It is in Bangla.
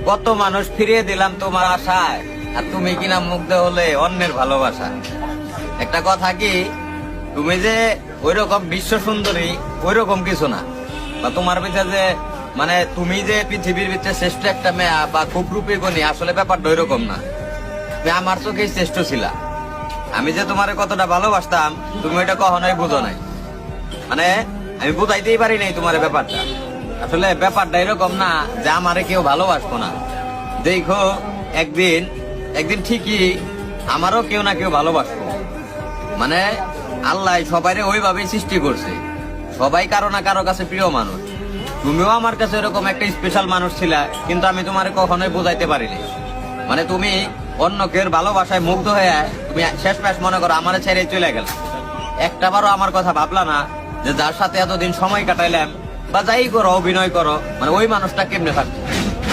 কত মানুষ ফিরিয়ে দিলাম তোমার আশায়, আর তুমি কিনা মুগ্ধ হলে অন্যের ভালোবাসা। একটা কথা কি, তুমি যে ওইরকম বিশ্ব সুন্দরী ওইরকম কিছু না, বা তোমার ভিতরে যে মানে তুমি যে পৃথিবীর ভিতরে শ্রেষ্ঠ একটা মেয়া বা খুব রূপী গুণী, আসলে ব্যাপারটা ওইরকম না। তুমি আমার চোখেই শ্রেষ্ঠ ছিলা। আমি যে তোমার কতটা ভালোবাসতাম তুমি ওইটা কখনোই বুঝো নাই। মানে আমি বুঝাইতেই পারি নাই তোমার ব্যাপারটা। আসলে ব্যাপারটা এরকম না যে আমারে কেউ ভালোবাসবো না। দেখো একদিন একদিন ঠিকই আমারও কেউ না কেউ ভালোবাসবো। মানে আল্লাহ সবাইরে ওইভাবেই সৃষ্টি করছে, সবাই কারো না কারো কাছে প্রিয় মানুষ। তুমিও আমার কাছে এরকম একটা স্পেশাল মানুষ ছিলা, কিন্তু আমি তোমারে কখনোই বোঝাইতে পারিনি। মানে তুমি অন্য কেউ ভালোবাসায় মুগ্ধ হয়ে তুমি শেষ ম্যাচ মনে করো আমারে ছেড়ে চলে গেল। একটা বারও আমার কথা ভাবলা না যে যার সাথে এতদিন সময় কাটাইলাম বা যাই করো অভিনয় করো, মানে ওই মানুষটা কেমনে থাকবে।